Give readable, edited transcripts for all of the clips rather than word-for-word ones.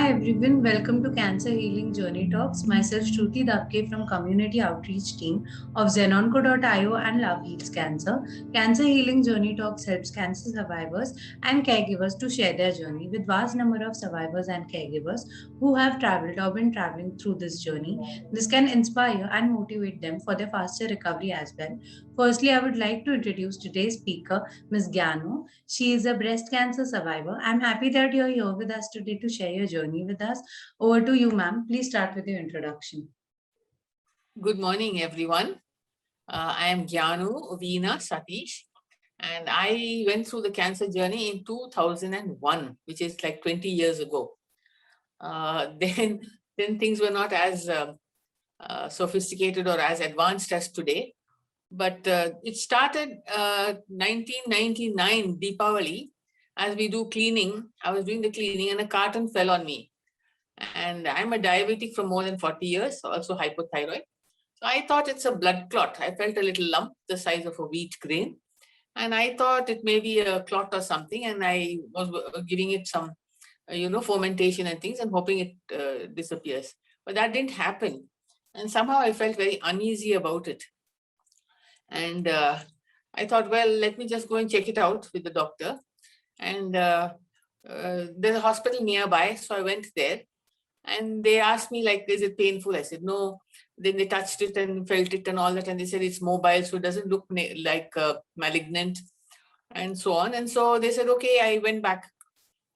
Hi everyone, welcome to Cancer Healing Journey Talks. Myself Shruti Dabke from Community Outreach Team of Zenonco.io and Love Heals Cancer. Cancer Healing Journey Talks helps cancer survivors and caregivers to share their journey with vast number of survivors and caregivers who have traveled or been traveling through this journey. This can inspire and motivate them for their faster recovery as well. Firstly, I would like to introduce today's speaker, Ms. Gyanu. She is a breast cancer survivor. I'm happy that you're here with us today to share your journey with us. Over to you, ma'am. Please start with your introduction. Good morning, everyone. I am Gyanu Veena Satish, and I went through the cancer journey in 2001, which is like 20 years ago. Then things were not as sophisticated or as advanced as today. But it started 1999, Deepavali, as we do cleaning. I was doing the cleaning and a carton fell on me. And I'm a diabetic for more than 40 years, also hypothyroid. So I thought it's a blood clot. I felt a little lump the size of a wheat grain. And I thought it may be a clot or something. And I was giving it some, fermentation and things and hoping it disappears. But that didn't happen. And somehow I felt very uneasy about it. And I thought, well, let me just go and check it out with the doctor. And there's a hospital nearby. So I went there. And they asked me, like, is it painful? I said, no. Then they touched it and felt it and all that. And they said, it's mobile, so it doesn't look like malignant and so on. And so they said, okay, I went back.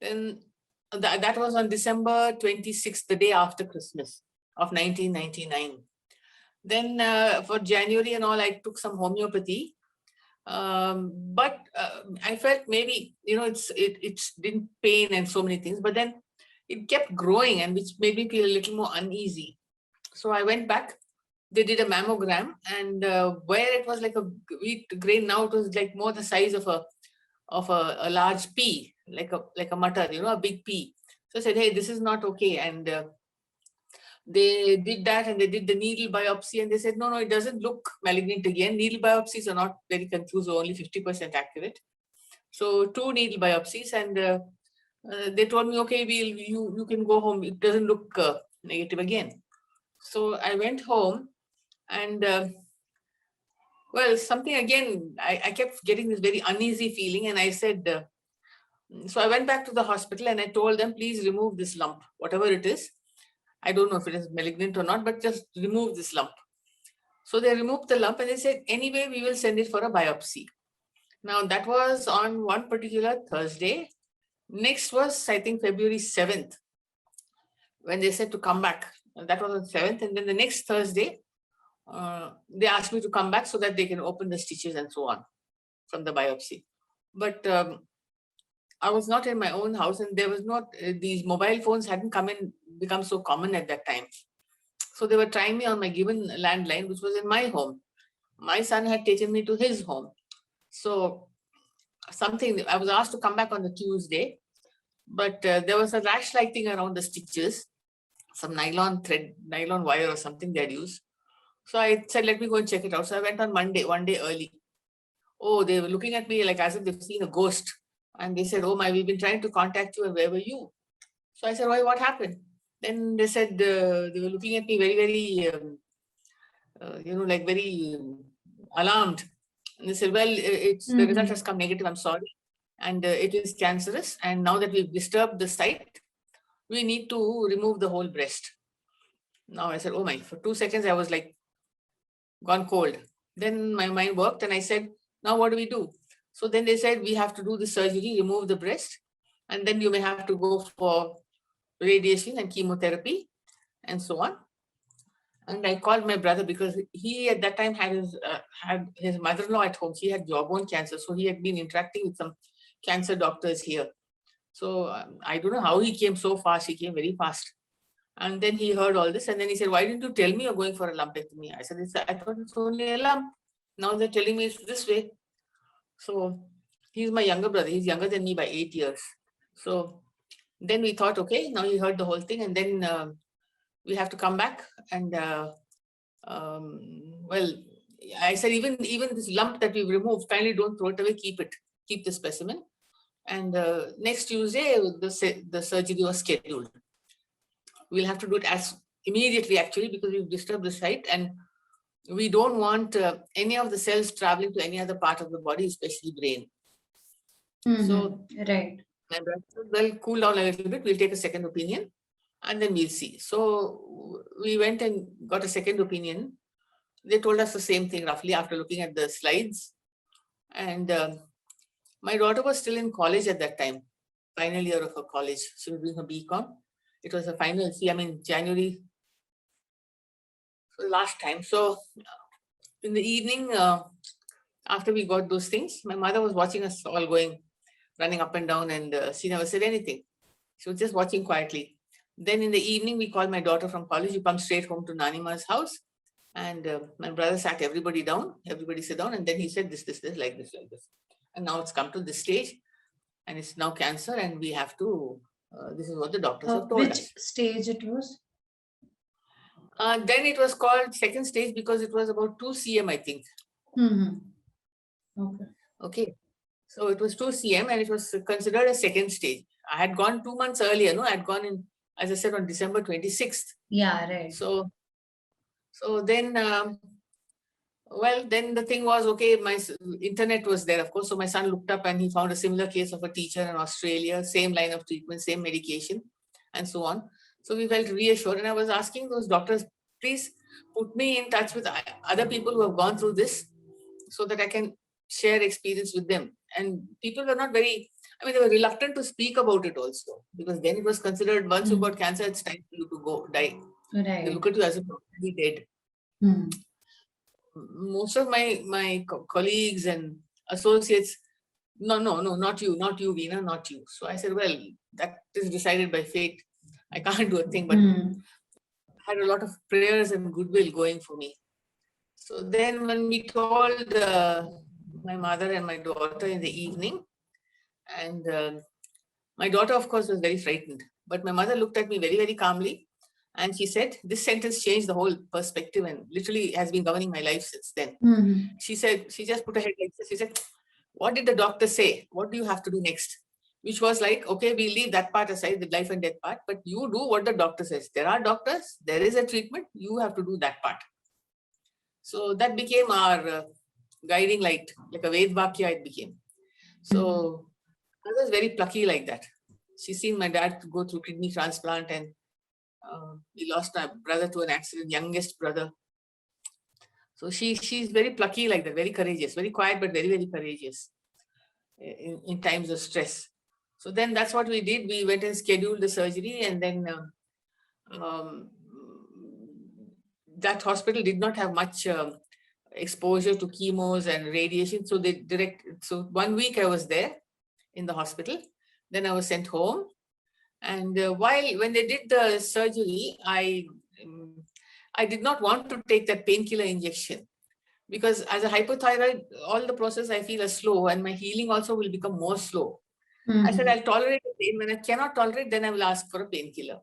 Then that was on December 26th, the day after Christmas of 1999. Then for January and all, I took some homeopathy. But I felt maybe, it didn't pain and so many things. But then it kept growing, and which made me feel a little more uneasy. So I went back. They did a mammogram, and where it was like a wheat grain, now it was like more the size of a large pea, like a mutter, a big pea. So I said, hey, this is not okay. And they did that, and they did the needle biopsy, and they said, no, it doesn't look malignant again. Needle biopsies are not very conclusive, only 50% accurate. So 2 needle biopsies, and they told me, okay, you can go home. It doesn't look negative again. So I went home, and well, something again, I kept getting this very uneasy feeling, and I said, so I went back to the hospital and I told them, please remove this lump, whatever it is. I don't know if it is malignant or not, but just remove this lump. So they removed the lump and they said, anyway, we will send it for a biopsy. Now that was on one particular Thursday. Next was, I think, February 7th, when they said to come back. That was on 7th. And then the next Thursday, they asked me to come back so that they can open the stitches and so on from the biopsy. But I was not in my own house, and there was not, these mobile phones hadn't become so common at that time. So they were trying me on my given landline, which was in my home. My son had taken me to his home. So I was asked to come back on the Tuesday, but there was a rash-like thing around the stitches, some nylon wire or something they'd used. So I said, let me go and check it out. So I went on Monday, one day early. Oh, they were looking at me like as if they've seen a ghost. And they said, oh we've been trying to contact you, and where were you? So I said, why, what happened? Then they said, they were looking at me very, very, like very alarmed. And they said, well, the result has come negative, I'm sorry. And it is cancerous. And now that we've disturbed the site, we need to remove the whole breast. Now I said, oh my, for 2 seconds, I was like gone cold. Then my mind worked and I said, now what do we do? So then they said, we have to do the surgery, remove the breast, and then you may have to go for radiation and chemotherapy and so on. And I called my brother because he at that time had his mother-in-law at home. She had jawbone cancer. So he had been interacting with some cancer doctors here. So I don't know how he came so fast. He came very fast. And then he heard all this. And then he said, why didn't you tell me you're going for a lumpectomy? I said, I thought it's only a lump. Now they're telling me it's this way. So he's my younger brother. He's younger than me by 8 years. So then we thought, okay, now he heard the whole thing. And then we have to come back. And well, I said, even this lump that we've removed, kindly don't throw it away, keep it. Keep the specimen. And next Tuesday, the surgery was scheduled. we'll have to do it as immediately actually, because we've disturbed the site and we don't want any of the cells traveling to any other part of the body, especially brain. So right. my brother said, well, cool down a little bit, we'll take a second opinion and then we'll see. So we went and got a second opinion. They told us the same thing roughly after looking at the slides. And my daughter was still in college at that time, final year of her college. She was doing her BCom. It was her final, January last time. So in the evening, after we got those things, my mother was watching us all running up and down, and she never said anything. She was just watching quietly. Then in the evening, we called my daughter from college. You come straight home to Nanima's house. And my brother sat everybody sit down. And then he said, this, like this. And now it's come to this stage. And it's now cancer. And we have to, this is what the doctors have told us. Which stage it was? Then it was called second stage because it was about 2 cm, I think. Okay. So it was 2 cm and it was considered a second stage. I had gone 2 months earlier, no? I had gone in, as I said, on December 26th. Yeah, right. So then, then the thing was, okay, my internet was there, of course. So my son looked up and he found a similar case of a teacher in Australia, same line of treatment, same medication, and so on. So we felt reassured. And I was asking those doctors, please put me in touch with other people who have gone through this so that I can share experience with them. And people were not very, they were reluctant to speak about it also, because then it was considered once you got cancer, it's time for you to go die. Right. They look at you as if you're dead. Most of my colleagues and associates, no, not you, Veena, not you. So I said, well, that is decided by fate. I can't do a thing, but I had a lot of prayers and goodwill going for me. So then when we told my mother and my daughter in the evening, and my daughter, of course, was very frightened, but my mother looked at me very, very calmly. And she said, this sentence changed the whole perspective and literally has been governing my life since then. She said, she just put her head like this. She said, what did the doctor say? What do you have to do next? Which was like, okay, we'll leave that part aside, the life and death part, but you do what the doctor says. There are doctors, there is a treatment, you have to do that part. So that became our guiding light, like a Ved Vakya it became. So I was very plucky like that. She's seen my dad go through kidney transplant, and we lost my brother to an accident, youngest brother. So she's very plucky like that, very courageous, very quiet, but very, very courageous in times of stress. So then that's what we did. We went and scheduled the surgery, and then that hospital did not have much exposure to chemos and radiation. So so 1 week I was there in the hospital. Then I was sent home. And when they did the surgery, I did not want to take that painkiller injection, because as a hypothyroid, all the process I feel is slow, and my healing also will become more slow. I said, I'll tolerate the pain. When I cannot tolerate, then I will ask for a painkiller.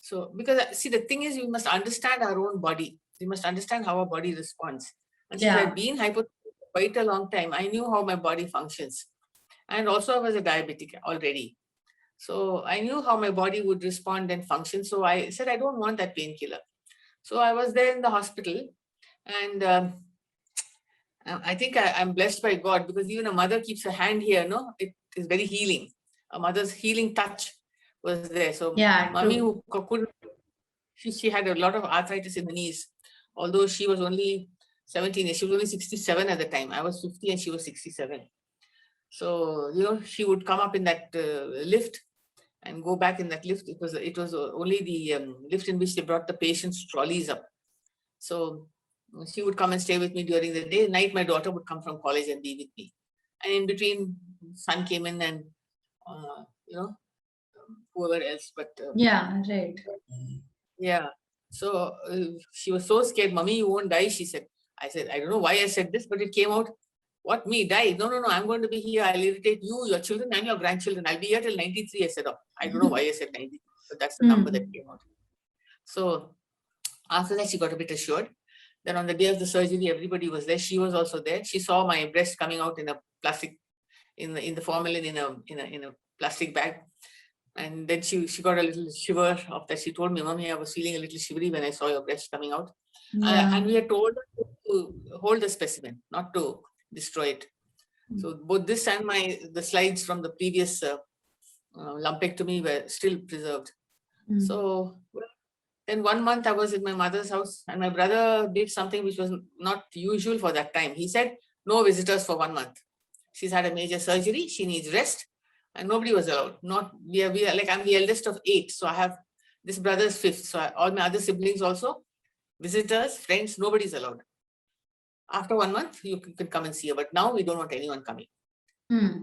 So, because see, the thing is, we must understand our own body. We must understand how our body responds. And since I've been hypothyroid for quite a long time, I knew how my body functions. And also I was a diabetic already. So I knew how my body would respond and function. So I said, I don't want that painkiller. So I was there in the hospital, and I think I'm blessed by God, because even a mother keeps her hand here, no? It is very healing. A mother's healing touch was there. So mommy, who couldn't, she had a lot of arthritis in the knees, although she was only 17, she was only 67 at the time. I was 50 and she was 67. So, she would come up in that lift and go back in that lift. It was only the lift in which they brought the patients' trolleys up. So she would come and stay with me during the day. At night, my daughter would come from college and be with me. And in between, son came in and, whoever else. But right. Yeah. So she was so scared. Mommy, you won't die, she said. I said, I don't know why I said this, but it came out. What, me, die? No, I'm going to be here. I'll irritate you, your children, and your grandchildren. I'll be here till 93. I said, I don't know why I said 93, but that's the number that came out. So after that, she got a bit assured. Then on the day of the surgery, everybody was there. She was also there. She saw my breast coming out in a plastic, in the formalin in a plastic bag. And then she got a little shiver of that. She told me, "Mommy, I was feeling a little shivery when I saw your breast coming out." And we had told her to hold the specimen, not to destroy it. So both this and the slides from the previous lumpectomy were still preserved. So then 1 month I was in my mother's house, and my brother did something which was not usual for that time. He said, "No visitors for 1 month. She's had a major surgery. She needs rest." And nobody was allowed. We are like, I'm the eldest of 8. So I have this brother's 5th. So all my other siblings also, visitors, friends, nobody's allowed. After 1 month, you can come and see her. But now we don't want anyone coming.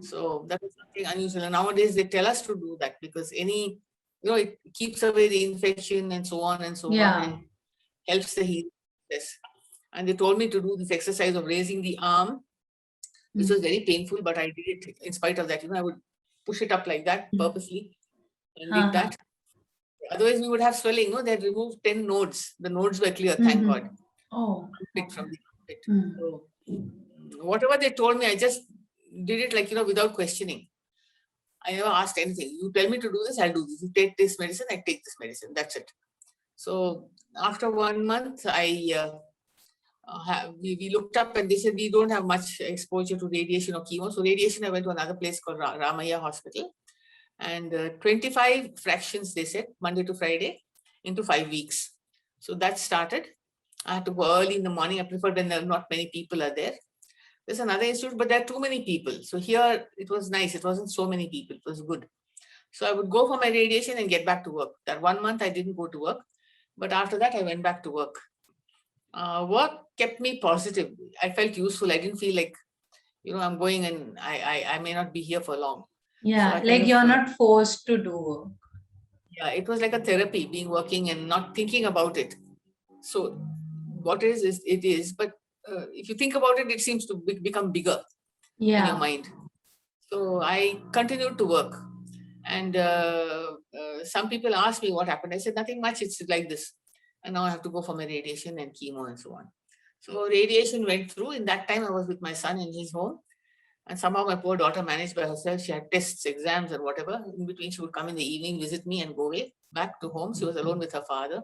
So that is something unusual. And nowadays they tell us to do that because it keeps away the infection and so on and so on, and helps the healing process. And they told me to do this exercise of raising the arm, which was very painful, but I did it in spite of that. I would push it up like that purposely and did that. Otherwise, we would have swelling. They had removed 10 nodes. The nodes were clear, thank God. Oh. From the pit. So whatever they told me, I just did it without questioning. I never asked anything. You tell me to do this, I'll do this. You take this medicine, I take this medicine. That's it. So after 1 month, we looked up and they said we don't have much exposure to radiation or chemo. So radiation, I went to another place called Ramaya Hospital, and 25 fractions, they said, Monday to Friday into 5 weeks. So that started. I had to go early in the morning. I preferred when not many people are there. There's another institute, but there are too many people. So here it was nice. It wasn't so many people. It was good. So I would go for my radiation and get back to work. That 1 month I didn't go to work. But after that, I went back to work. Work kept me positive. I felt useful. I didn't feel like, I'm going and I may not be here for long. Yeah, so like you're not forced to do work. Yeah, it was like a therapy, being working and not thinking about it. So what it is, but if you think about it, it seems to become bigger in your mind. So I continued to work. And some people asked me what happened. I said, nothing much, it's like this. And now I have to go for my radiation and chemo and so on. So radiation went through. In that time, I was with my son in his home. And somehow my poor daughter managed by herself. She had tests, exams, and whatever. In between, she would come in the evening, visit me, and go away back to home. She was alone with her father.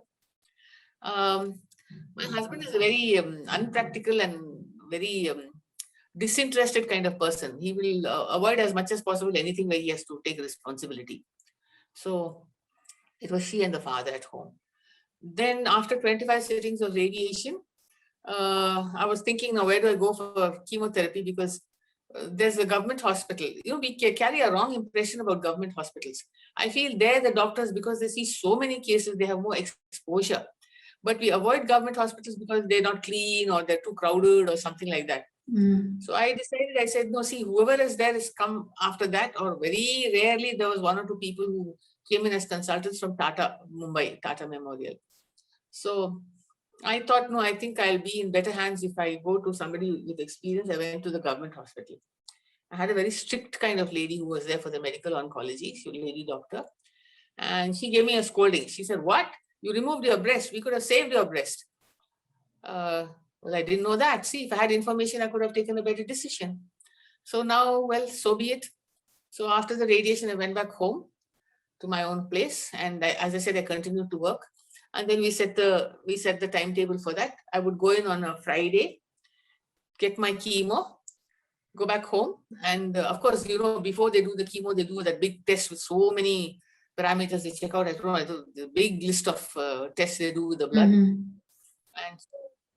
My husband is a very unpractical and very disinterested kind of person. He will avoid as much as possible anything where he has to take responsibility. So it was she and the father at home. Then after 25 sittings of radiation, I was thinking, now where do I go for chemotherapy? Because there's a government hospital. We carry a wrong impression about government hospitals. I feel there the doctors, because they see so many cases, they have more exposure. But we avoid government hospitals because they're not clean or they're too crowded or something like that. So I said, no, see, whoever is there is come after that, or very rarely there was 1 or 2 people who came in as consultants from Tata, Mumbai, Tata Memorial. So I thought, no, I think I'll be in better hands if I go to somebody with experience. I went to the government hospital. I had a very strict kind of lady who was there for the medical oncology. She was a lady doctor. And she gave me a scolding. She said, what? You removed your breast. We could have saved your breast. Well, I didn't know that. See, if I had information, I could have taken a better decision. So now, well, so be it. So after the radiation, I went back home to my own place. And as I said, I continued to work. And then we set the timetable for that. I would go in on a Friday, get my chemo, go back home. And of course, before they do the chemo, they do that big test with so many parameters they check out. I don't know, the big list of tests they do with the blood.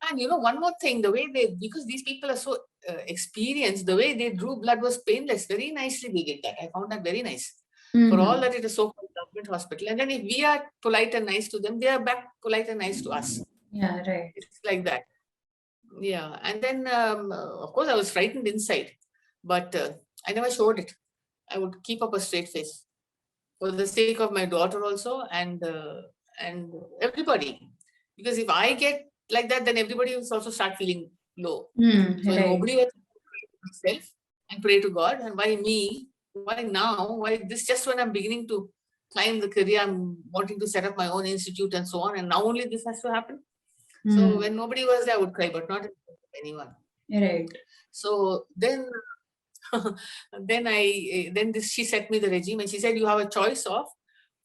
And one more thing, the way because these people are so experienced, the way they drew blood was painless. Very nicely they did that. I found that very nice. For all that it is so-called government hospital. And then if we are polite and nice to them, they are back polite and nice to us. Yeah, right. It's like that. Yeah. And then, of course, I was frightened inside, but I never showed it. I would keep up a straight face for the sake of my daughter also and everybody. Because if I get like that, then everybody will also start feeling low. So nobody will myself and pray to God. And why me? Why now? Why this? Just when I'm beginning to climb the career, I'm wanting to set up my own institute and so on. And now only this has to happen. So when nobody was there, I would cry, but not anyone. Right. So then she set me the regime and she said, you have a choice of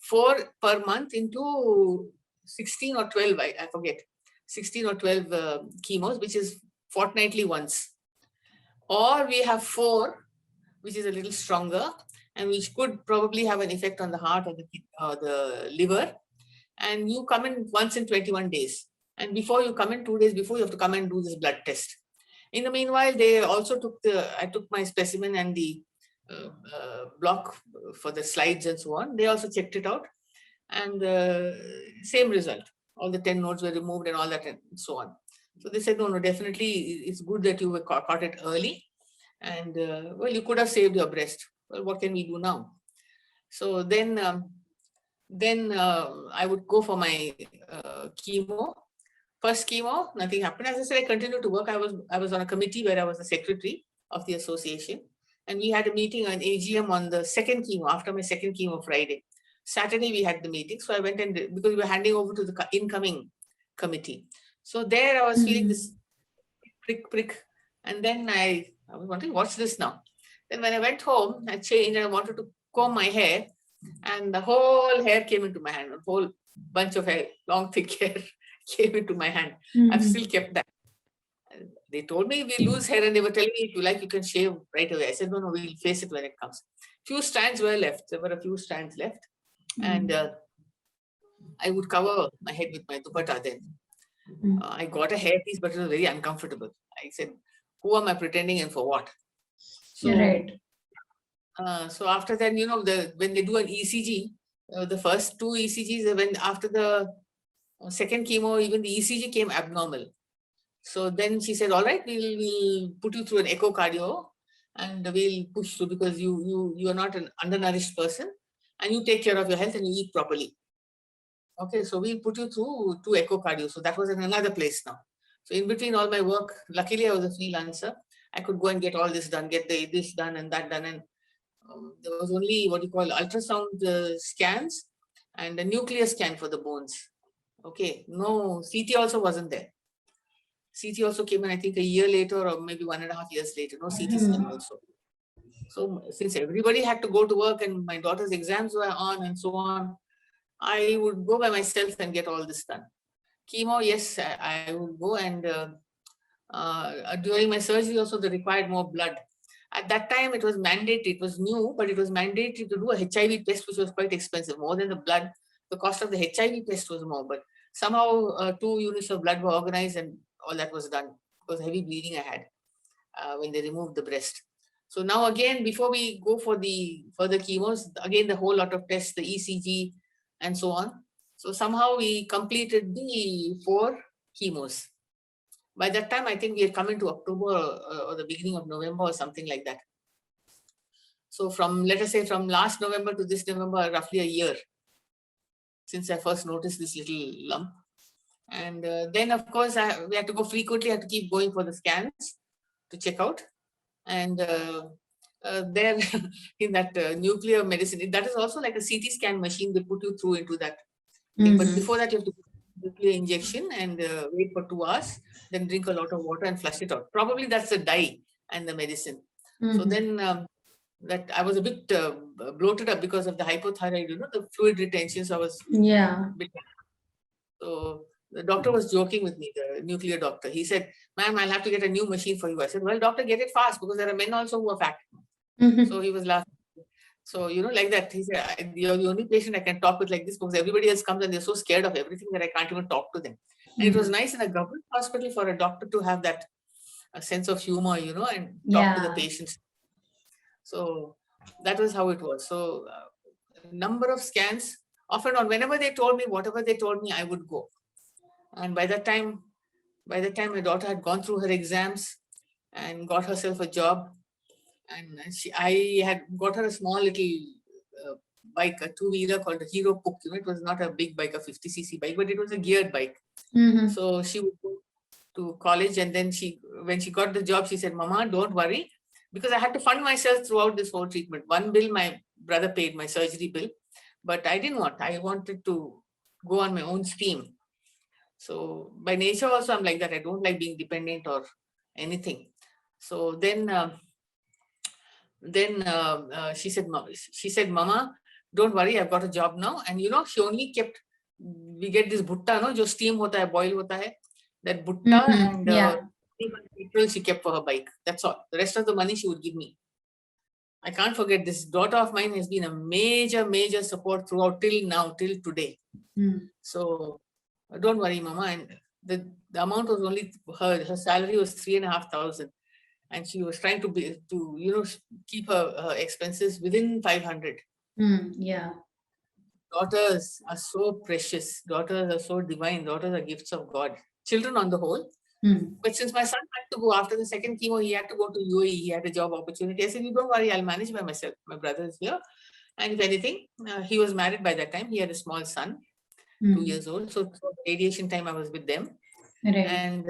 4 per month into 16 or 12, I forget, 16 or 12 chemos, which is fortnightly once. Or we have 4, which is a little stronger and which could probably have an effect on the heart or the liver. And you come in once in 21 days. And before you come in, 2 days before, you have to come and do this blood test. In the meanwhile, they also I took my specimen and the block for the slides and so on. They also checked it out, and same result. All the 10 nodes were removed and all that and so on. So they said, no, definitely it's good that you were caught it early. And well, you could have saved your breast. Well, what can we do now? So then I would go for my chemo. First chemo, nothing happened. As I said, I continued to work. I was on a committee where I was the secretary of the association. And we had a meeting, an AGM on the second chemo, after my second chemo Friday. Saturday, we had the meeting. So I went and, because we were handing over to the incoming committee. So there I was feeling this prick. And then I was wondering, what's this now? Then when I went home, I changed and I wanted to comb my hair. And the whole hair came into my hand, a whole bunch of hair, long, thick hair came into my hand. I've still kept that. They told me we lose hair and they were telling me, if you like, you can shave right away. I said, no, we'll face it when it comes. Few strands were left. There were a few strands left. And I would cover my head with my dupatta then. I got a hairpiece, but it was very uncomfortable. I said, who am I pretending and for what? So, right. So after that, when they do an ECG, the first 2 ECGs, when after the second chemo, even the ECG came abnormal. So then she said, all right, we'll put you through an echocardio and we'll push through, because you are not an undernourished person and you take care of your health and you eat properly. Okay, so we'll put you through 2 echocardio. So that was in another place now. So in between all my work, luckily I was a freelancer. I could go and get all this done, get this done and that done. And there was only what you call ultrasound scans and a nuclear scan for the bones. Okay, no, CT also wasn't there. CT also came in, I think, a year later or maybe 1.5 years later. No CT scan also. So since everybody had to go to work and my daughter's exams were on and so on, I would go by myself and get all this done. Chemo, yes, I would go, and during my surgery also they required more blood. At that time, it was mandated, it was new, but it was mandated to do a HIV test, which was quite expensive. More than the blood, the cost of the HIV test was more. But somehow 2 units of blood were organized and all that was done. It was heavy bleeding I had when they removed the breast. So now again, before we go for the further chemos, again, the whole lot of tests, the ECG and so on. So somehow we completed the 4 chemos. By that time, I think we had come into October or the beginning of November or something like that. So from, let us say, from last November to this November, roughly a year since I first noticed this little lump. And then, of course, we had to go frequently, I had to keep going for the scans to check out. And there in that nuclear medicine, that is also like a CT scan machine. They put you through into that thing. But before that, you have to nuclear injection and wait for 2 hours, then drink a lot of water and flush it out. Probably that's the dye and the medicine. So then that I was a bit bloated up because of the hypothyroid, the fluid retention. So I was so the doctor was joking with me, the nuclear doctor. He said, ma'am, I'll have to get a new machine for you. I said, well, doctor, get it fast, because there are men also who are fat. So he was laughing. So, like that, he said, you're the only patient I can talk with like this, because everybody else comes and they're so scared of everything that I can't even talk to them. And it was nice in a government hospital for a doctor to have that sense of humor, and talk to the patients. So that was how it was. So number of scans, off and on, whenever they told me, whatever they told me, I would go. And by the time my daughter had gone through her exams and got herself a job, and I had got her a small little bike, a 2-wheeler called a Hero Puck. It was not a big bike, a 50cc bike, but it was a geared bike. So she would go to college, and then when she got the job, she said, Mama, don't worry, because I had to fund myself throughout this whole treatment. One bill my brother paid, my surgery bill, but I didn't want. I wanted to go on my own steam. So by nature also, I'm like that. I don't like being dependent or anything. So then she said, Mama, don't worry, I've got a job now. And she only kept, we get this bhutta, no, jo steam hota hai, boil hota hai, that bhutta and petrol she kept for her bike. That's all. The rest of the money she would give me. I can't forget, this daughter of mine has been a major support throughout till now, till today. So don't worry, Mama. And the amount was only, her salary was 3,500, and she was trying to keep her expenses within 500. Daughters are so precious. Daughters are so divine. Daughters are gifts of God. Children on the whole. But since my son had to go after the second chemo, he had to go to UAE. He had a job opportunity. I said, you don't worry, I'll manage by myself. My brother is here. And if anything, he was married by that time. He had a small son, 2 years old. So radiation time, I was with them. Right. And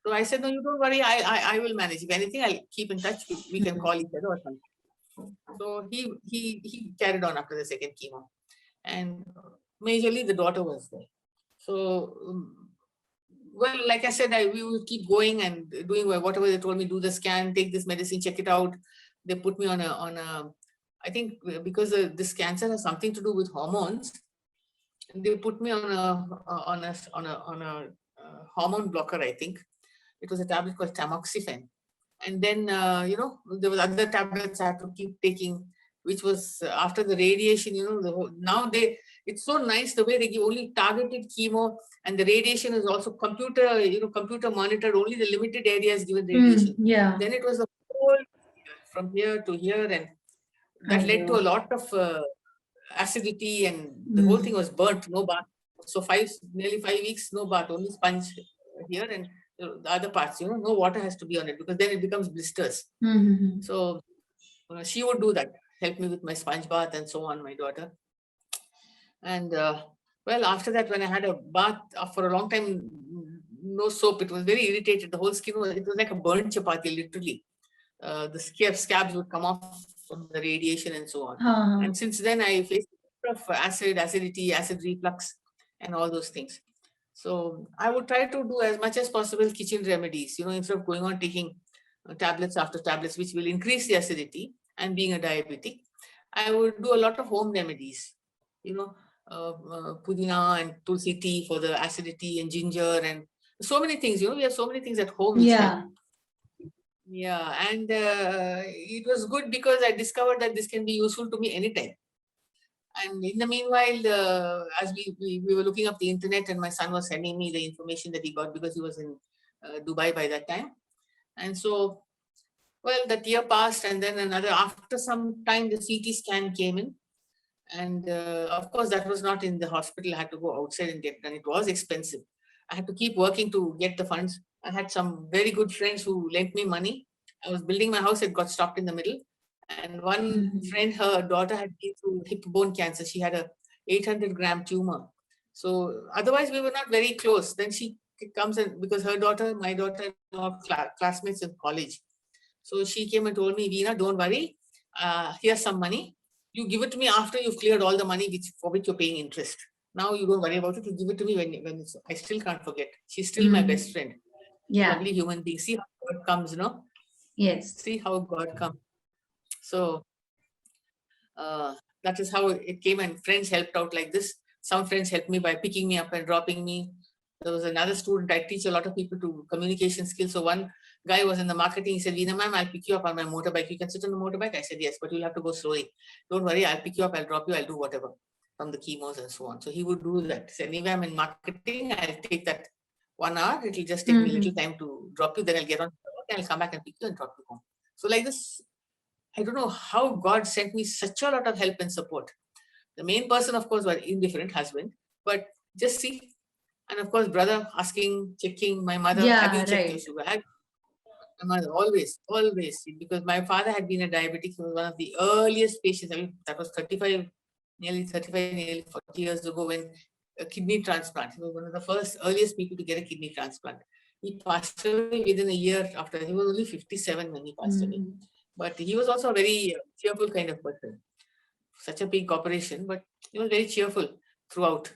so I said, no, you don't worry. I will manage. If anything, I'll keep in touch. We can call each other or something. So he carried on after the second chemo. And majorly the daughter was there. So, well, like I said, we will keep going and doing whatever they told me, do the scan, take this medicine, check it out. They put me on a I think because this cancer has something to do with hormones, they put me on a hormone blocker, I think. It was a tablet called tamoxifen. And then, there was other tablets I had to keep taking, which was after the radiation, now it's so nice the way they give only targeted chemo, and the radiation is also computer monitored, only the limited areas given radiation. Then it was the whole from here to here, and that led to a lot of acidity, and the whole thing was burnt, no bath. So nearly 5 weeks, no bath, only sponge here, and the other parts, no water has to be on it, because then it becomes blisters. So she would do that, help me with my sponge bath and so on, my daughter. And well, after that, when I had a bath for a long time, no soap, it was very irritated. The whole skin it was like a burnt chapati, literally. The scabs would come off from the radiation and so on. And since then, I faced a lot of acidity, acid reflux, and all those things. So I would try to do as much as possible kitchen remedies, instead of going on taking tablets after tablets, which will increase the acidity. And being a diabetic, I would do a lot of home remedies, pudina and tulsi tea for the acidity, and ginger, and so many things. We have so many things at home. Yeah, and it was good because I discovered that this can be useful to me anytime. And in the meanwhile, as we were looking up the internet, and my son was sending me the information that he got because he was in Dubai by that time. And so, well, that year passed, and then after some time, the CT scan came in. And of course, that was not in the hospital. I had to go outside and get done. It was expensive. I had to keep working to get the funds. I had some very good friends who lent me money. I was building my house. It got stopped in the middle. And one friend, her daughter had been through hip bone cancer. She had a 800-gram tumor. So otherwise, we were not very close. Then she comes in, because my daughter are classmates in college. So she came and told me, Veena, don't worry. Here's some money. You give it to me after you've cleared all the money for which you're paying interest. Now you don't worry about it. You give it to me when I still can't forget. She's still my best friend. Lovely human being. See how God comes, Yes. See how God comes. So that is how it came, and friends helped out like this. Some friends helped me by picking me up and dropping me. There was another student. I teach a lot of people to communication skills. So one guy was in the marketing. He said, Veena ma'am, I'll pick you up on my motorbike. You can sit on the motorbike. I said, yes, but you'll have to go slowly. Don't worry, I'll pick you up. I'll drop you. I'll do whatever from the chemos and so on. So he would do that. So anyway, I'm in marketing. I'll take that 1 hour. It'll just take me a little time to drop you. Then I'll get on and I'll come back and pick you and drop you home. So like this, I don't know how God sent me such a lot of help and support. The main person, of course, was indifferent, husband. But just see. And of course, brother asking, checking, my mother, have you checked your sugar? My mother, always, because my father had been a diabetic. He was one of the earliest patients. I mean, that was nearly 40 years ago, when a kidney transplant. He was one of the first, earliest people to get a kidney transplant. He passed away within a year after. He was only 57 when he passed away. But he was also a very cheerful kind of person. Such a big operation, but he was very cheerful throughout.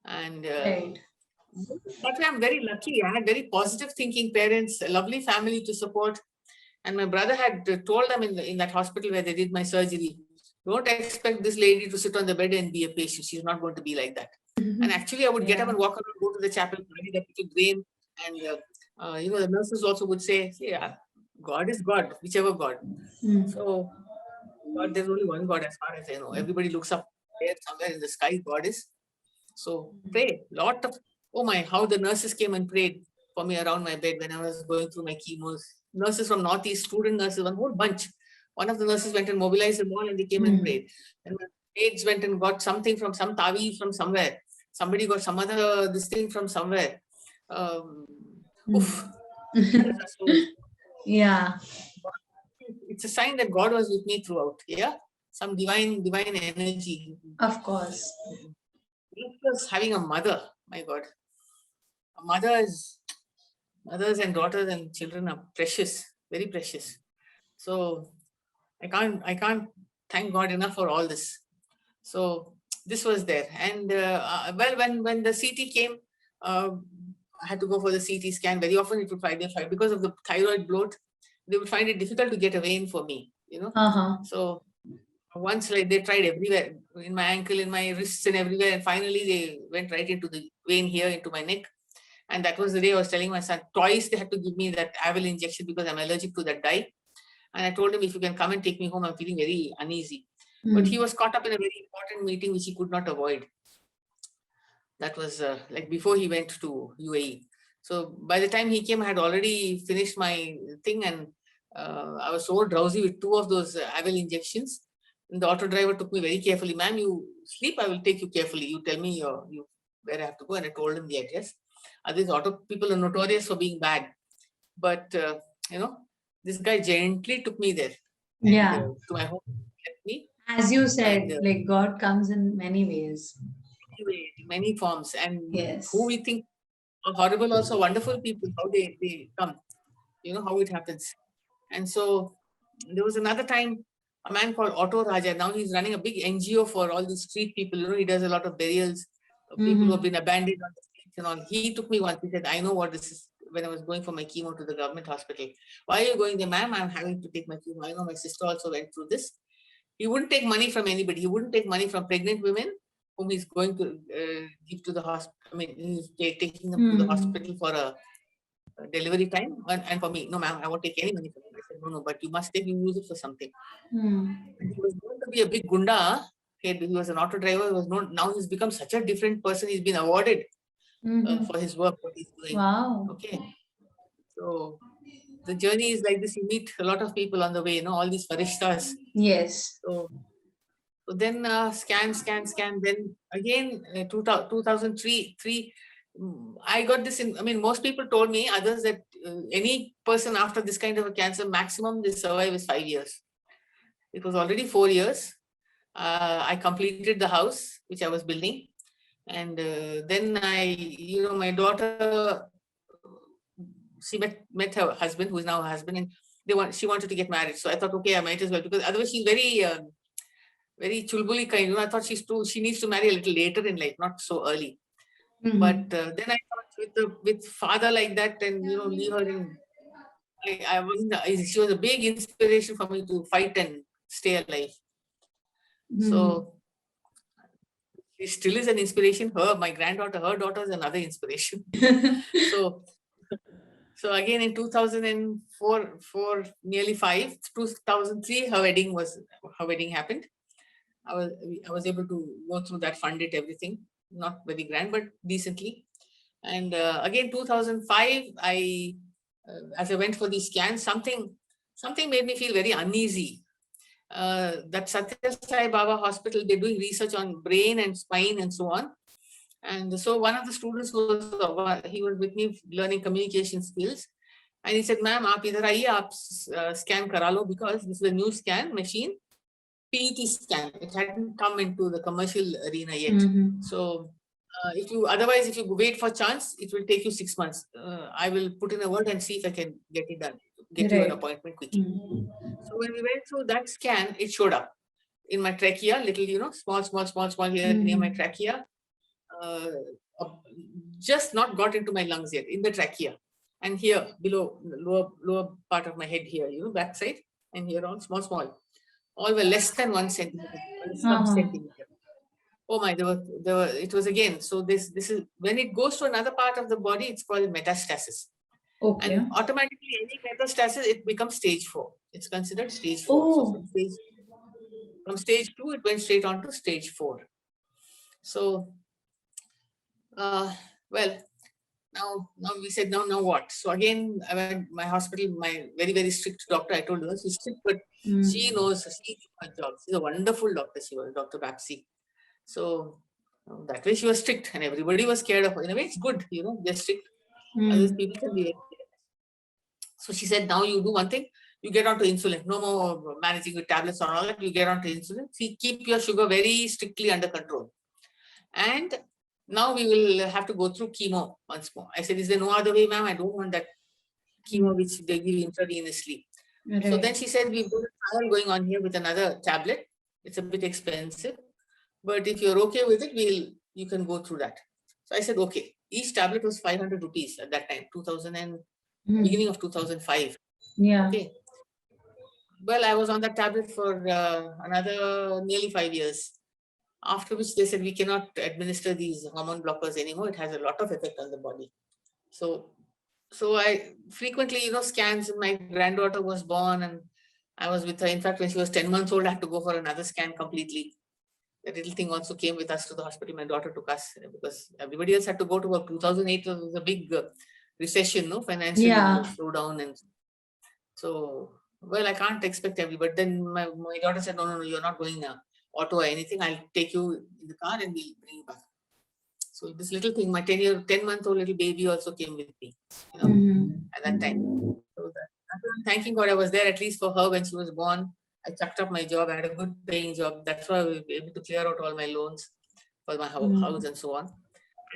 And that way I'm very lucky. I had very positive thinking parents, a lovely family to support. And my brother had told them in that hospital where they did my surgery, don't expect this lady to sit on the bed and be a patient. She's not going to be like that. And actually, I would get up and walk around, go to the chapel, carry that little grain, and the nurses also would say, "Yeah, God is God, whichever God." So, God, there's only one God as far as I know. Everybody looks up there somewhere in the sky. God is. So pray. Lot of how the nurses came and prayed for me around my bed when I was going through my chemos. Nurses from Northeast, student nurses, one whole bunch. One of the nurses went and mobilized them all, and they came and prayed. And my maids went and got something from some tavi from somewhere. Somebody got some other this thing from somewhere. Yeah. It's a sign that God was with me throughout. Yeah, some divine energy. Of course. Plus having a mother, my God, mothers and daughters and children are precious, very precious. So I can't thank God enough for all this. So this was there, and when the CT came, I had to go for the CT scan. Very often it would find because of the thyroid bloat, they would find it difficult to get a vein for me. So once they tried everywhere, in my ankle, in my wrists, and everywhere, and finally they went right into the vein here, into my neck. And that was the day I was telling my son, twice they had to give me that Avil injection because I'm allergic to that dye. And I told him, if you can come and take me home, I'm feeling very uneasy. But he was caught up in a very important meeting which he could not avoid. That was like before he went to UAE. So by the time he came, I had already finished my thing, and I was so drowsy with 2 of those Avil injections. And the auto driver took me very carefully. Ma'am, you sleep, I will take you carefully. You tell me where I have to go. And I told him the address. These auto people are notorious for being bad. But, this guy gently took me there. And, to my home. Me. As you said, like God comes in many ways. Many forms. And yes, who we think are horrible, also wonderful people, how they come, how it happens. And so there was another time, a man called Otto Raja. Now he's running a big NGO for all these street people. He does a lot of burials of people who have been abandoned on the streets and all. He took me once. He said, I know what this is. When I was going for my chemo to the government hospital. Why are you going there, ma'am? I'm having to take my chemo. I know my sister also went through this. He wouldn't take money from anybody. He wouldn't take money from pregnant women whom he's going to give to the hospital. I mean, he's taking them to the hospital for a delivery time. And for me, no, ma'am, I won't take any money from him. I said, no, but you must take, you use it for something. He was going to be a big gunda. He was an auto driver. He was known. Now he's become such a different person. He's been awarded for his work, what he's doing. Wow. Okay. So the journey is like this. You meet a lot of people on the way, all these farishtas. Yes. So then scan. Then again, 2003, I got this in, most people told me, others, that any person after this kind of a cancer, maximum they survive is 5 years. It was already 4 years. I completed the house, which I was building. And then my daughter, she met her husband, who is now her husband, and she wanted to get married. So I thought, okay, I might as well, because otherwise she's very, very chulbuli kind. I thought she needs to marry a little later in life, not so early. But then I thought, with father like that, and leave her in. She was a big inspiration for me to fight and stay alive. So she still is an inspiration. My granddaughter, her daughter is another inspiration. So again, in 2004, nearly 5, 2003, her wedding happened. I was able to go through that, fund it, everything. Not very grand, but decently. And again, 2005, as I went for these scans, something made me feel very uneasy. That Satya Sai Baba Hospital, they're doing research on brain and spine and so on. And so one of the students he was with me learning communication skills. And he said, ma'am, aap idhar aiye, aap scan kara lo, because this is a new scan machine, PET scan. It hadn't come into the commercial arena yet. So if you wait for chance, it will take you 6 months. I will put in a word and see if I can get it done, get you an appointment quickly. So when we went through that scan, it showed up in my trachea, little, small here near my trachea. Just not got into my lungs yet, in the trachea. And here below, lower part of my head here, backside, and here on small. all were less than 1 centimeter, some centimeter. Oh my, it was again. So this is when it goes to another part of the body, it's called metastasis. Okay. And automatically any metastasis, it becomes stage 4. It's considered stage 4. Oh. So from stage 2, it went straight on to stage 4. So, well, now we said, now what? So again, I went my hospital, my very, very strict doctor, I told her, she's strict, but she knows her job. She's a wonderful doctor. She was Dr. Bapsy. So that way she was strict and everybody was scared of her. In a way, it's good, they're strict. Other people can be. So she said, now you do one thing, you get onto insulin. No more managing with tablets or all that. You get onto insulin. See, keep your sugar very strictly under control. And now we will have to go through chemo once more. I said, is there no other way, ma'am? I don't want that chemo which they give intravenously. Right. So then she said, we've got a trial going on here with another tablet. It's a bit expensive, but if you're okay with it, you can go through that. So I said, okay. Each tablet was 500 rupees at that time, beginning of 2005. Yeah. Okay. Well, I was on that tablet for another nearly 5 years. After which they said, we cannot administer these hormone blockers anymore. It has a lot of effect on the body. So I frequently, scans. My granddaughter was born and I was with her. In fact, when she was 10 months old, I had to go for another scan completely. The little thing also came with us to the hospital. My daughter took us because everybody else had to go to work. 2008 was a big recession, financial slowdown. And so, well, I can't expect everybody. But then my daughter said, no, you're not going auto or anything. I'll take you in the car and we'll bring you back. So this little thing, my 10-month-old little baby also came with me, at that time. So I'm thanking God I was there at least for her when she was born. I chucked up my job. I had a good paying job. That's why I was able to clear out all my loans for my house and so on.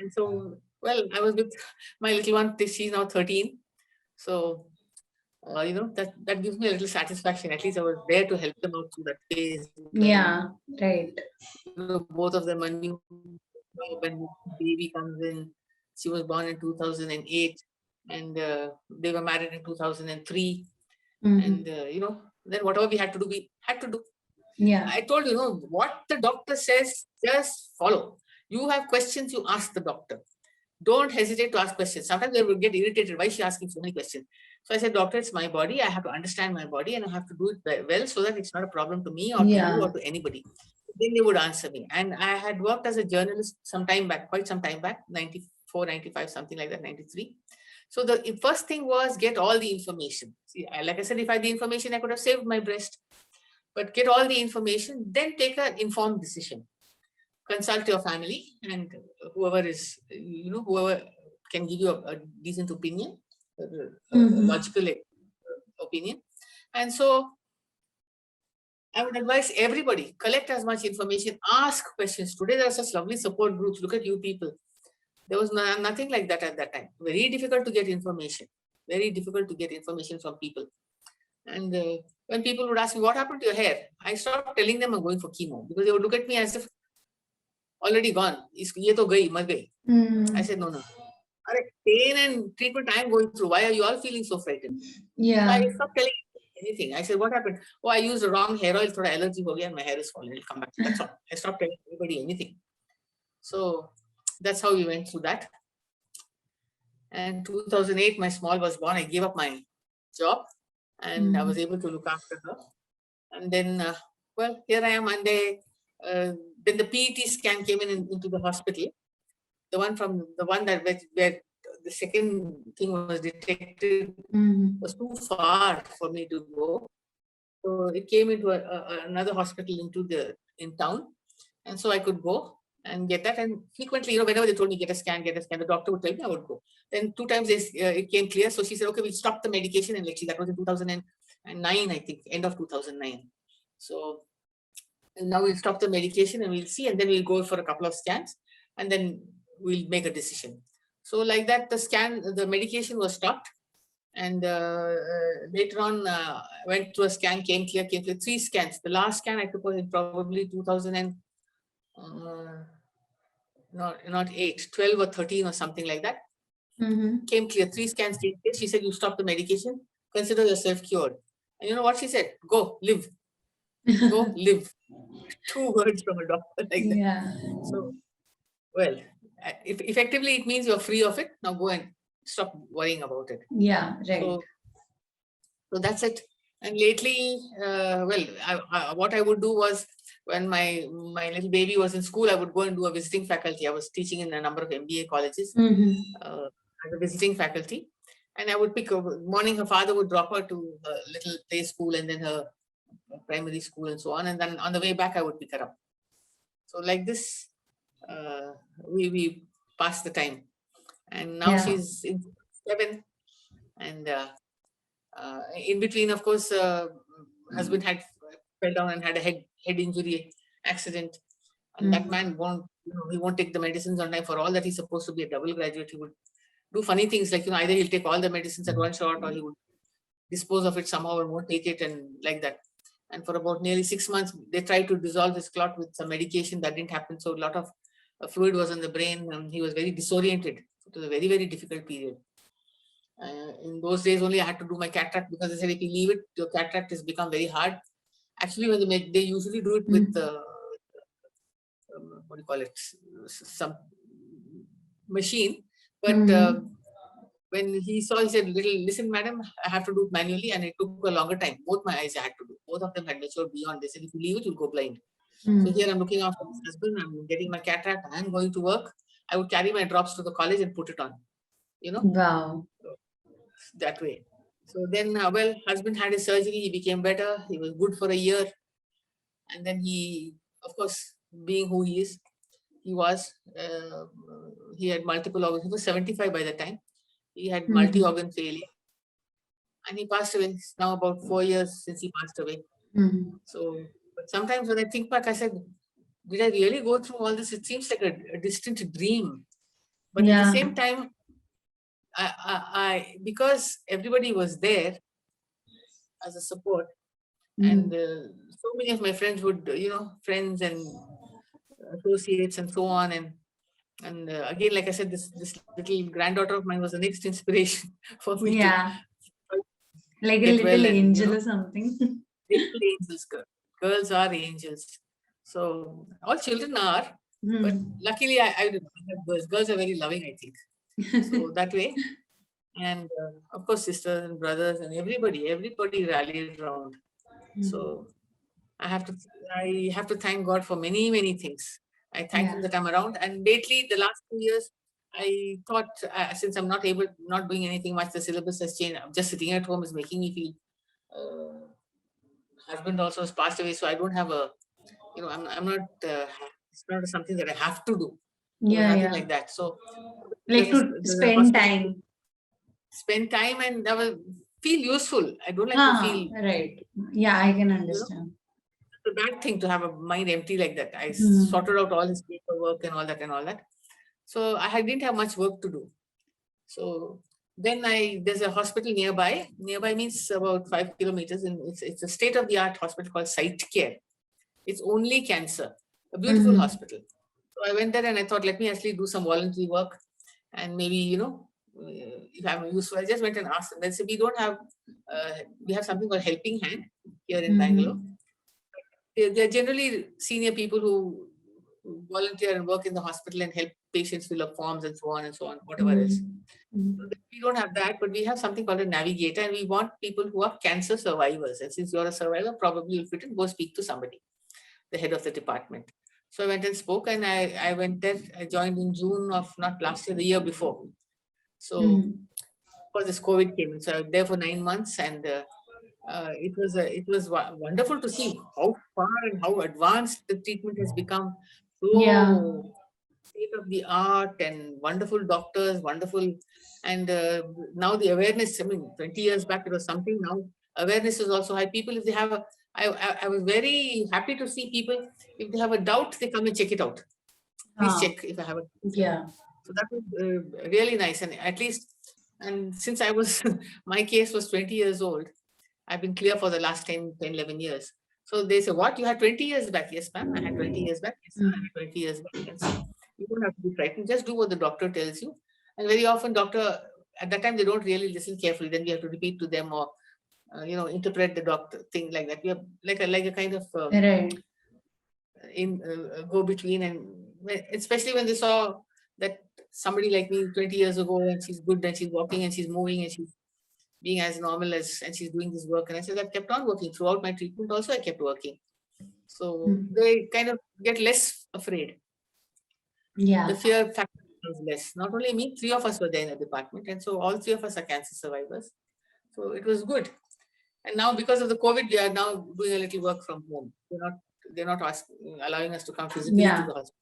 And so, well, I was with my little one. She's now 13. So, that gives me a little satisfaction. At least I was there to help them out through that phase. Yeah, right. Both of them are new. When baby comes in, she was born in 2008 and they were married in 2003. And, then whatever we had to do, we had to do. Yeah. I told you, what the doctor says, just follow. You have questions, you ask the doctor. Don't hesitate to ask questions. Sometimes they will get irritated. Why is she asking so many questions? So I said, doctor, it's my body. I have to understand my body and I have to do it well so that it's not a problem to me or to you or to anybody. Then they would answer me. And I had worked as a journalist quite some time back, 94, 95, something like that, 93. So the first thing was get all the information. See, like I said, if I had the information, I could have saved my breast. But get all the information, then take an informed decision. Consult your family and whoever can give you a decent opinion, a logical opinion. And so I would advise everybody, collect as much information, ask questions. Today, there are such lovely support groups. Look at you people. There was nothing like that at that time. Very difficult to get information. Very difficult to get information from people. And when people would ask me, what happened to your hair? I stopped telling them I'm going for chemo because they would look at me as if already gone. Ye to gayi, mar gayi. I said, no. Pain and treatment I am going through. Why are you all feeling so frightened? Yeah. So I stopped telling anything. I said, what happened? Oh, I used the wrong hair oil, thoda allergy ho gaya and my hair is falling. It'll come back. That's all. I stopped telling anybody anything. So that's how we went through that. And 2008, my small was born. I gave up my job and I was able to look after her. And then, well, here I am. And then the PET scan came into the hospital. The one that where the second thing was detected was too far for me to go. So it came into another hospital in town. And so I could go and get that. And frequently, whenever they told me get a scan, the doctor would tell me I would go. Then 2 times it came clear. So she said, okay, we'll stop the medication. And that was in 2009, I think, end of 2009. So now we'll stop the medication and we'll see. And then we'll go for a couple of scans. And then we'll make a decision. So like that, the medication was stopped. And later on, I went to a scan, came clear, 3 scans. The last scan I took was in probably 12 or 13 or something like that. Came clear, 3 scans came clear. She said, you stop the medication, consider yourself cured. And you know what she said? Go, live. Go live. 2 words from a doctor like that. Yeah. So, well, if effectively it means you're free of it. Now go and stop worrying about it. Yeah, right. So that's it. And lately, what I would do was when my little baby was in school, I would go and do a visiting faculty. I was teaching in a number of MBA colleges as a visiting faculty. And I would pick a morning, her father would drop her to her little play school and then her primary school and so on. And then on the way back, I would pick her up. So like this, we passed the time. And now she's in 7. And in between, of course, husband fell down and had a head injury accident. And that man he won't take the medicines on time. For all that he's supposed to be a double graduate, he would do funny things like, either he'll take all the medicines at one shot or he would dispose of it somehow and won't take it and like that. And for about nearly 6 months, they tried to dissolve his clot with some medication. That didn't happen. So a lot of fluid was in the brain and he was very disoriented. It was a very, very difficult period. In those days only I had to do my cataract because they said if you leave it, your cataract has become very hard. Actually, when they usually do it with what do you call it, some machine. But when he saw, he said, listen, madam, I have to do it manually, and it took a longer time. Both my eyes I had to do. Both of them had matured beyond. They said, if you leave it, you'll go blind. So here I'm looking after my husband, I'm getting my cataract, I'm going to work. I would carry my drops to the college and put it on. Wow. So, that way. So then, husband had his surgery, he became better, he was good for a year. And then he, of course, being who he is, he had multiple organs. He was 75 by the time. He had multi-organ failure. And he passed away. It's now about 4 years since he passed away. So, but sometimes when I think back, I said, did I really go through all this? It seems like a distant dream. But at the same time, I because everybody was there as a support, and so many of my friends would, friends and associates and so on, and again, like I said, this little granddaughter of mine was the next inspiration for me. Like a little angel or something. Little angels, girls are angels. So all children are, but luckily I have girls. Girls are very loving, I think. So that way, and of course, sisters and brothers and everybody rallied around. So I have to thank God for many, many things. I thank him that I'm around. And lately, the last 2 years, I thought since I'm not doing anything much, the syllabus has changed. I'm just sitting at home is making me feel. Husband also has passed away, so I don't have I'm not. It's not something that I have to do. Nothing like that. So, like to spend time. Spend time and feel useful. I don't like to feel. Right. Yeah, I can understand. It's a bad thing to have a mind empty like that. I sorted out all his paperwork and all that. So I didn't have much work to do. So then there's a hospital nearby. Nearby means about 5 kilometers, and it's a state-of-the-art hospital called Site Care. It's only cancer. A beautiful hospital. So I went there and I thought, let me actually do some voluntary work, and maybe if I'm useful. I just went and asked them. They said, we have something called Helping Hand here in Bangalore. They're generally senior people who volunteer and work in the hospital and help patients fill up forms and so on, whatever else. So we don't have that, but we have something called a navigator, and we want people who are cancer survivors. And since you're a survivor, probably you'll fit in, go speak to somebody, the head of the department. So I went and spoke, and I went there. I joined in June of not last year, the year before. So, of course, this COVID came in. So I was there for 9 months, and it was wonderful to see how far and how advanced the treatment has become. So state of the art and wonderful doctors, wonderful, and now the awareness. I mean, 20 years back it was something. Now awareness is also high. People, if they have I was very happy to see people, if they have a doubt, they come and check it out. Please check if I have a doubt. So that was really nice. And at least, and since my case was 20 years old, I've been clear for the last 10, 11 years. So they say, what? You had 20 years back? Yes, ma'am. I had 20 years back. Yes, I had 20 years back. And so you don't have to be frightened. Just do what the doctor tells you. And very often, doctor, at that time, they don't really listen carefully. Then we have to repeat to them, or interpret the doctor thing like that. We are like a kind of Right. in go between, and especially when they saw that somebody like me 20 years ago, and she's good, and she's walking, and she's moving, and she's being as normal as, and she's doing this work. And I said, I've kept on working throughout my treatment. Also, I kept working. So they kind of get less afraid. Yeah. The fear factor is less. Not only me, 3 of us were there in the department, and so all 3 of us are cancer survivors. So it was good. And now, because of the COVID, we are now doing a little work from home. They're not allowing us to come physically to the hospital.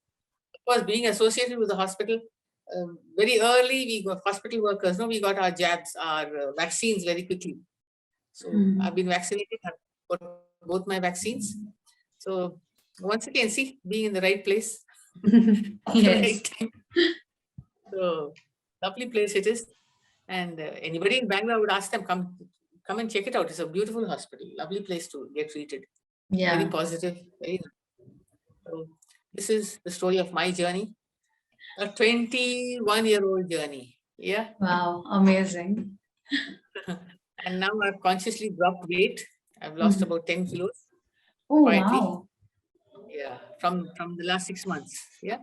Of course, being associated with the hospital, very early, we got hospital workers. No, we got our jabs, our vaccines very quickly. So I've been vaccinated. I've got both my vaccines. So once again, see, being in the right place at the right time. So lovely place it is. And anybody in Bangalore, I would ask them, come and check it out. It's a beautiful hospital, lovely place to get treated. Yeah. Very positive. Very nice. So this is the story of my journey. A 21-year-old journey. Yeah. Wow, amazing. And now I've consciously dropped weight. I've lost about 10 kilos. Oh, quietly. wow. Yeah, from the last 6 months. Yeah.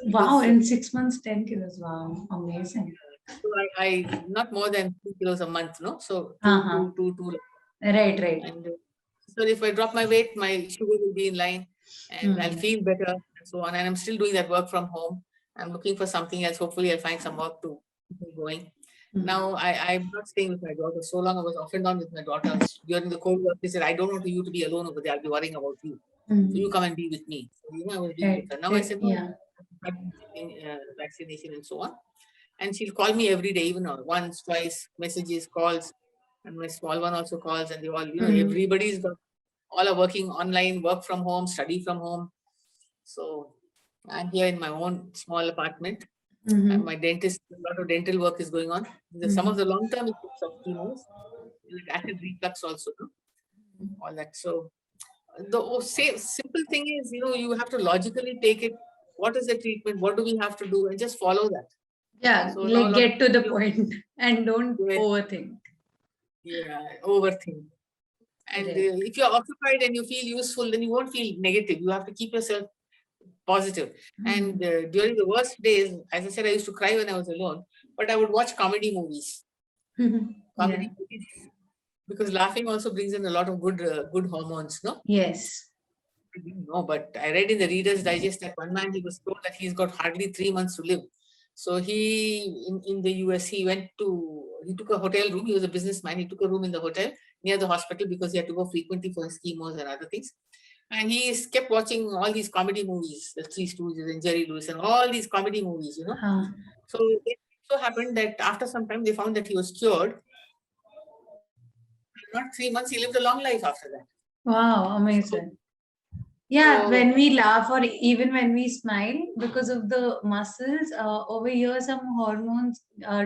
Wow, in 6 months, 10 kilos. Wow, amazing. So I not more than 2 kilos a month, no? So two. Right. And so if I drop my weight, my sugar will be in line, and I'll feel better, and so on. And I'm still doing that work from home. I'm looking for something else. Hopefully, I'll find some work to keep me going. Now, I'm not staying with my daughter. So long I was off and on with my daughter. During the COVID, they said, I don't want you to be alone over there. I'll be worrying about you. So you come and be with me. So, I was being with her. Now I said, no, vaccination and so on. And she'll call me every day, even once, twice, messages, calls. And my small one also calls, and they all, everybody's got, all are working online, work from home, study from home. So I'm here in my own small apartment. And my dentist, a lot of dental work is going on. Some of the long-term effects of chemos, like acid reflux also, all that. So the simple thing is, you have to logically take it. What is the treatment? What do we have to do? And just follow that. Yeah, so like get to the point and don't overthink. Yeah, overthink. And if you're occupied and you feel useful, then you won't feel negative. You have to keep yourself positive. And during the worst days, as I said, I used to cry when I was alone, but I would watch comedy movies. Comedy movies, because laughing also brings in a lot of good hormones, no? Yes. No, but I read in the Reader's Digest that one man, he was told that he's got hardly 3 months to live. So he, in the US, he took a hotel room. He was a businessman. He took a room in the hotel near the hospital because he had to go frequently for his chemos and other things. And he kept watching all these comedy movies, the Three Stooges and Jerry Lewis and all these comedy movies, So it so happened that after some time, they found that he was cured. Not 3 months, he lived a long life after that. Wow, amazing. Yeah, when we laugh or even when we smile, because of the muscles, over here some hormones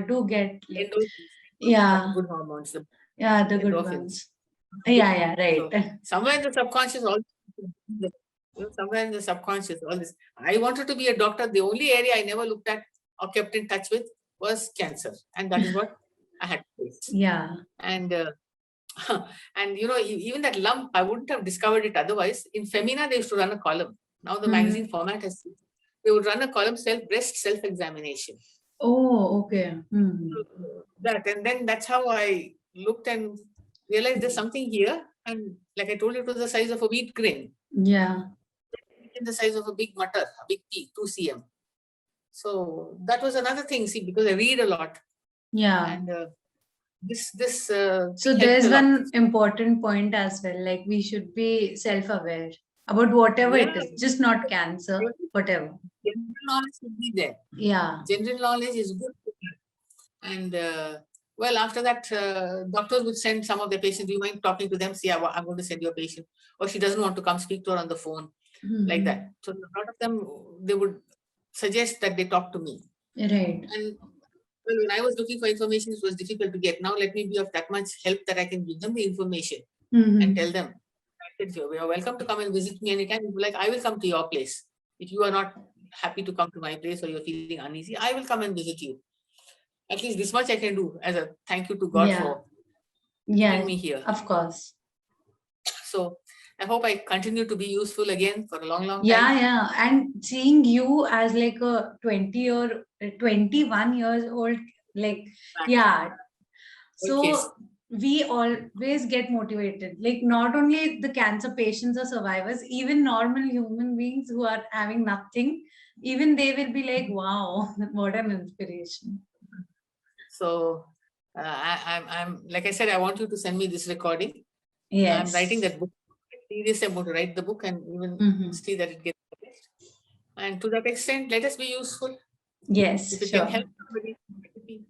do get like, good hormones. The good ones. Yeah, right. So, somewhere in the subconscious, somewhere in the subconscious, all this. I wanted to be a doctor. The only area I never looked at or kept in touch with was cancer, and that is what I had to face. Yeah. And and even that lump, I wouldn't have discovered it otherwise. In Femina, they used to run a column. Now the magazine format has, they would run a column, breast self-examination. Oh, okay. That, and then that's how I looked and realized there's something here. And like I told you, it was the size of a wheat grain. Yeah. In the size of a big mutter, a big pea, 2 cm. So that was another thing, see, because I read a lot. Yeah. And so there's one important point as well, like we should be self-aware about whatever it is, just not cancer, whatever. General knowledge should be there. Yeah. General knowledge is good. And well, after that, doctors would send some of their patients. Do you mind talking to them? See, I'm going to send you a patient. Or she doesn't want to come, speak to her on the phone, like that. So a lot of them, they would suggest that they talk to me. Right. And well, when I was looking for information, it was difficult to get. Now let me be of that much help that I can give them the information and tell them, you are welcome to come and visit me anytime. Like, I will come to your place. If you are not happy to come to my place or you're feeling uneasy, I will come and visit you. At least this much I can do as a thank you to God for bring Yeah, me here. of course. So I hope I continue to be useful again for a long, long Yeah, time. yeah. And seeing you as like a 21 years old, like, yeah. Okay. So we always get motivated. Like, not only the cancer patients or survivors, even normal human beings who are having nothing, even they will be like, wow, what an inspiration. So I'm like I said, I want you to send me this recording. I'm writing Yes. that book. Seriously, I'm going to write the book and even Mm-hmm. see that it gets published. And to that extent, let us be useful. Yes, If it can sure. help somebody, let it be.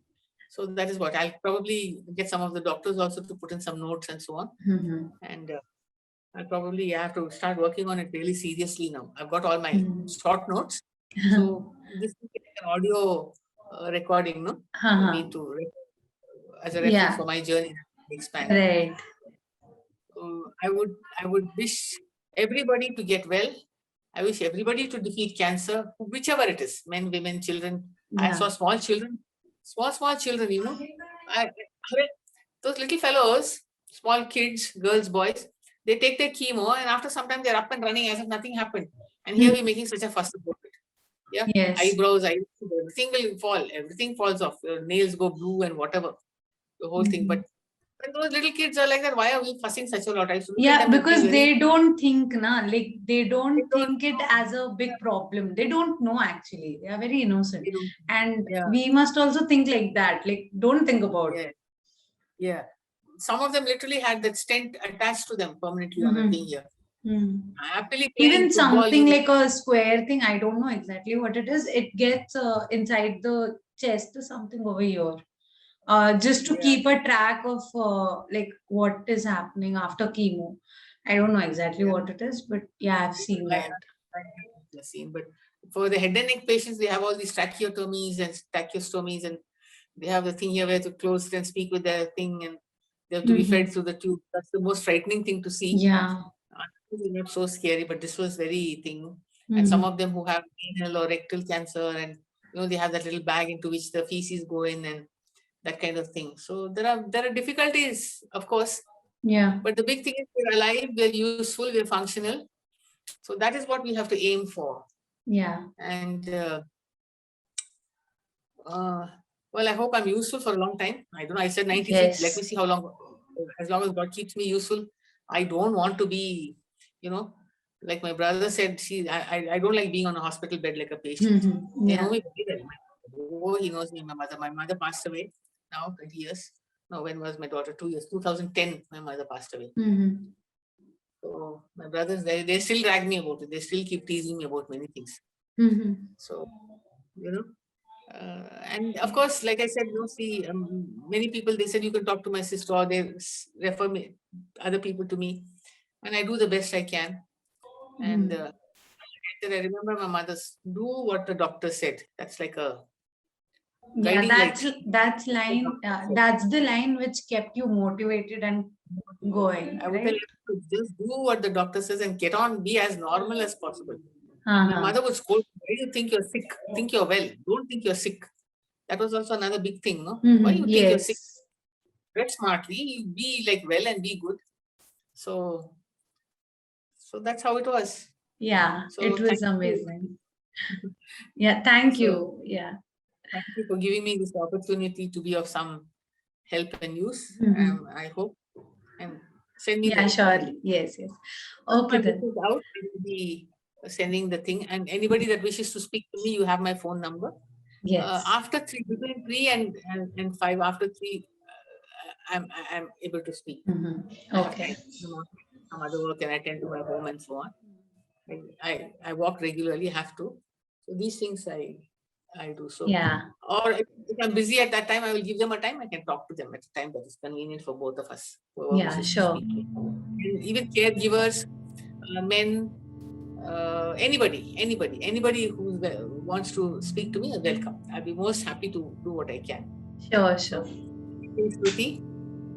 So that is what I'll probably get some of the doctors also to put in some notes and so on. Mm-hmm. And I'll probably have to start working on it really seriously now. I've got all my Mm-hmm. short notes. So this is like an audio recording, no, for me to as a reference Yeah, for my journey expand. right. I would wish everybody to get well. I wish everybody to defeat cancer, whichever it is, men, women, children. I Yeah. saw small children, small children, you know. I those little fellows, small kids, girls, boys, they take their chemo and after some time they're up and running as if nothing happened. And here we're making such a fuss about it. Yeah. Yes. Eyebrows, everything will fall. Everything falls off. Your nails go blue and whatever. The whole thing. Mhm. But when those little kids are like that, why are we fussing such a lot? I used to look at Yeah, them and feel because very. they don't think, na, like they They don't don't think it as a big problem. They don't know actually. They are very innocent. They don't. And Yeah. we must also think like that. Like, don't think about Yeah. Yeah. Some of them literally had that stent attached to them permanently on the Mhm. thing here. Mhm. Happily playing Even football. something like a square thing, I don't know exactly what it is. It gets inside the chest or something over here. Just to Yeah. keep a track of like what is happening after chemo. I don't know exactly Yeah. what it is, but yeah, I've seen I that. have seen, but for the head and neck patients, they have all these tracheotomies and tracheostomies, and they have the thing here where to close it and speak with their thing, and they have to be fed through the tube. That's the most frightening thing to see. Yeah. It's not so scary, but this was very thing. And some of them who have renal or rectal cancer, and they have that little bag into which the feces go in, and that kind of thing. So there are difficulties, of course, Yeah. but the big thing is we're alive, we're useful, we're functional. So that is what we have to aim for. Yeah. And well, I hope I'm useful for a long time. I don't know. I said 96. Let me Yes. see how long. As long as God keeps me useful, I don't want to be, like my brother said. See, I don't like being on a hospital bed like a patient. They know Yeah. me very well. Oh, he knows me. My mother. My mother passed away now 20 years. No, when was my daughter? 2 years. 2010. My mother passed away. So my brothers, they still drag me about it. They still keep teasing me about many things. So, and of course, like I said, see, many people, they said you can talk to my sister or they refer me, other people to me, and I do the best I can. And I remember my mother's, do what the doctor said. That's like a Yeah, guiding light. that's line. That's the line which kept you motivated and going, I would tell right? you, just do what the doctor says and get on, be as normal as possible. My mother would scold, why do you think you're sick? Think you're well. Don't think you're sick. That was also another big thing, no? Why you think you're sick? Yes. Dress smartly, be like well and be good. So that's how it was. Yeah, So it was amazing. Yeah, thank you. Yeah. Thank you for giving me this opportunity to be of some help and use. I hope. And send me the Yeah, recording. surely. Yes, yes. Once my Okay book then. is out, I will be sending the thing. And anybody that wishes to speak to me, you have my phone number. Yes. After 3, between 3 and 5, after 3, I'm able to speak. Okay. Some other work and attend to my home and so on. I walk regularly, have to. So these things I do. So Yeah. or if I'm busy at that time, I will give them a time. I can talk to them at a time that is convenient for both of us. Whoever Yeah, wishes to sure. speak to. And even caregivers, men, anybody who wants to speak to me, welcome. I'll be most happy to do what I can. Sure, sure. Thank you, Shruti.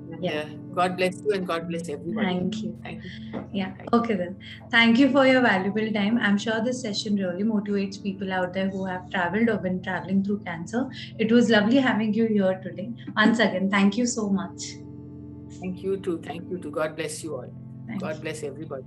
And, Yeah. God bless you and God bless everybody. Thank you. Thank you. Yeah. Okay then. Thank you for your valuable time. I'm sure this session really motivates people out there who have traveled or been traveling through cancer. It was lovely having you here today. Once again, thank you so much. Thank you too. Thank you too. God bless you all. Thank God you. bless everybody.